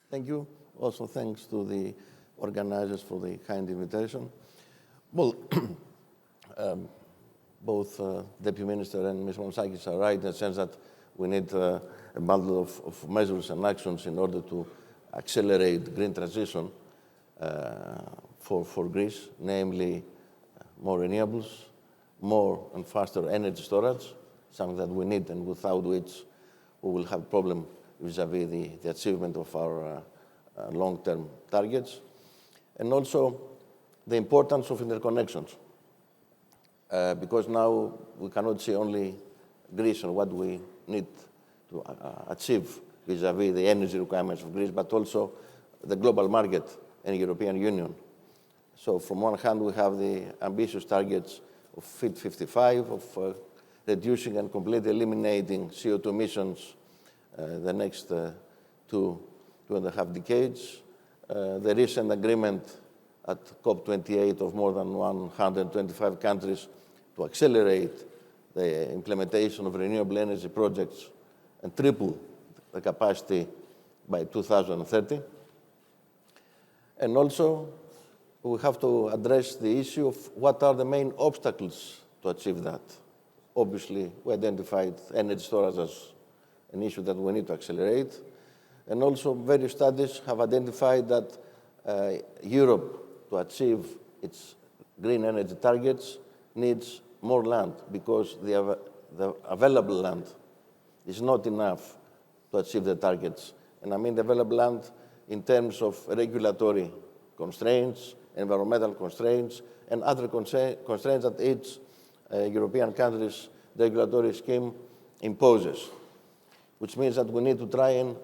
Thank you. Also, thanks to the organizers for the kind invitation. Well, both Deputy Minister and Ms. Mamsakis are right in the sense that we need a bundle of measures and actions in order to accelerate green transition for Greece, namely more renewables, more and faster energy storage, something that we need and without which we will have a problem vis-à-vis the achievement of our long-term targets, and also the importance of interconnections. Because now we cannot see only Greece and what we need to achieve vis-à-vis the energy requirements of Greece, but also the global market and European Union. So from one hand, we have the ambitious targets of Fit 55, of reducing and completely eliminating CO2 emissions the next 2.5 decades. The recent agreement at COP28 of more than 125 countries to accelerate the implementation of renewable energy projects and triple the capacity by 2030. And also, we have to address the issue of what are the main obstacles to achieve that. Obviously, we identified energy storage as an issue that we need to accelerate. And also, various studies have identified that Europe, to achieve its green energy targets, needs more land because the available land is not enough to achieve the targets. And I mean the available land in terms of regulatory constraints, environmental constraints, and other constraints that each European country's regulatory scheme imposes, which means that we need to try and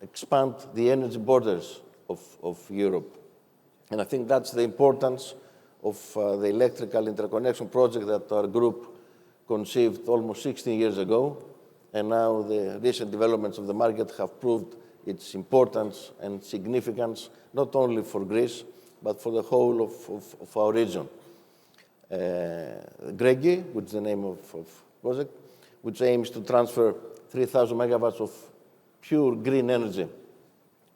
expand the energy borders of Europe. And I think that's the importance of the electrical interconnection project that our group conceived almost 16 years ago. And now the recent developments of the market have proved its importance and significance, not only for Greece, but for the whole of our region. GREGI, which is the name of project, which aims to transfer 3,000 megawatts of pure green energy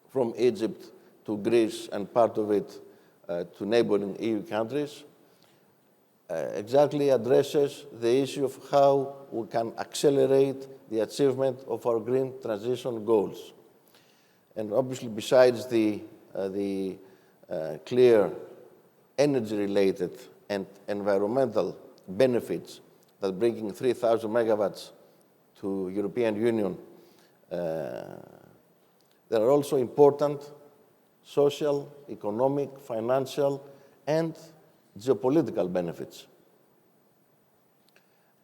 from Egypt to Greece and part of it to neighboring EU countries, exactly addresses the issue of how we can accelerate the achievement of our green transition goals. And obviously, besides the clear energy-related and environmental benefits that bringing 3,000 megawatts to European Union, there are also important social, economic, financial, and geopolitical benefits.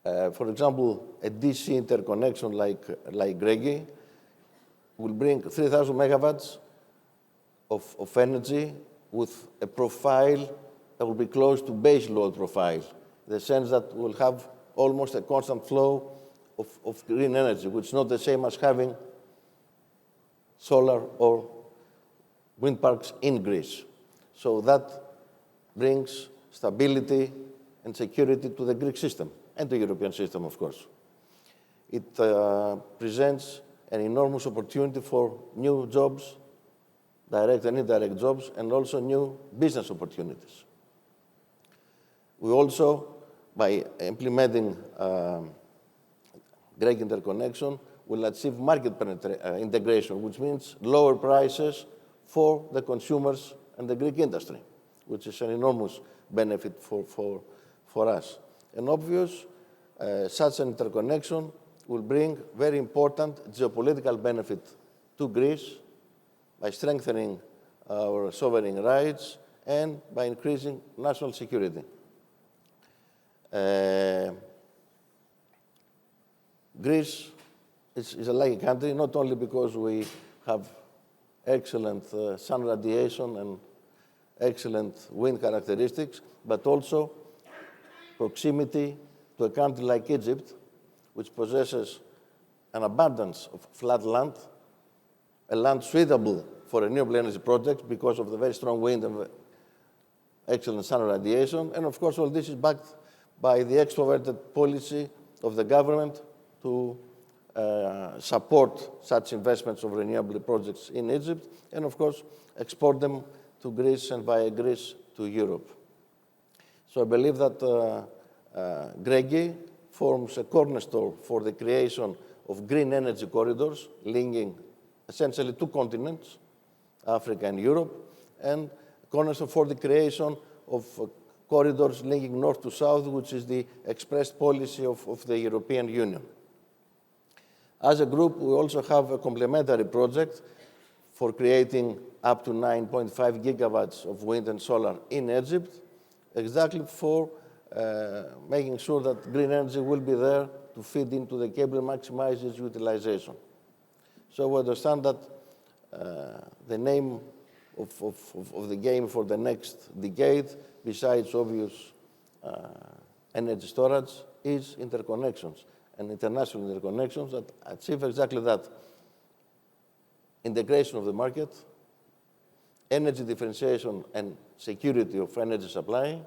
For example, a DC interconnection like GREGI will bring 3,000 megawatts of energy with a profile that will be close to base load profile, in the sense that we'll have almost a constant flow of green energy, which is not the same as having solar or wind parks in Greece. So that brings stability and security to the Greek system and the European system, of course. It presents an enormous opportunity for new jobs, direct and indirect jobs, and also new business opportunities. We also, by implementing Greek interconnection, will achieve market integration, which means lower prices for the consumers and the Greek industry, which is an enormous benefit for us. And obvious, such an interconnection will bring very important geopolitical benefit to Greece by strengthening our sovereign rights and by increasing national security. Greece is a lucky country, not only because we have excellent sun radiation and excellent wind characteristics, but also proximity to a country like Egypt, which possesses an abundance of flat land, a land suitable for renewable energy projects because of the very strong wind and excellent sun radiation. And of course, all this is backed by the extroverted policy of the government to support such investments of renewable projects in Egypt, and of course, export them to Greece and via Greece to Europe. So I believe that GREGI forms a cornerstone for the creation of green energy corridors linking essentially two continents, Africa and Europe, and cornerstone for the creation of corridors linking north to south, which is the expressed policy of the European Union. As a group, we also have a complementary project for creating up to 9.5 gigawatts of wind and solar in Egypt, exactly for making sure that green energy will be there to feed into the cable and maximize its utilization. So we understand that the name of the game for the next decade, besides obvious energy storage, is interconnections and international interconnections that achieve exactly that. Integration of the market, energy differentiation and security of energy supply,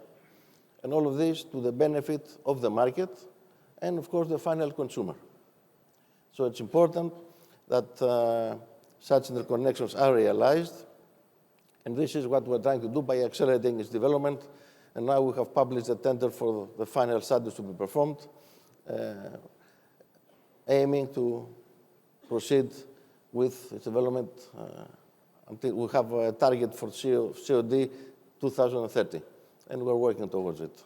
and all of this to the benefit of the market and, of course, the final consumer. So it's important that such interconnections are realized, and this is what we're trying to do by accelerating its development. And now we have published a tender for the final studies to be performed, aiming to proceed with its development until we have a target for COD 2030, and we're working towards it.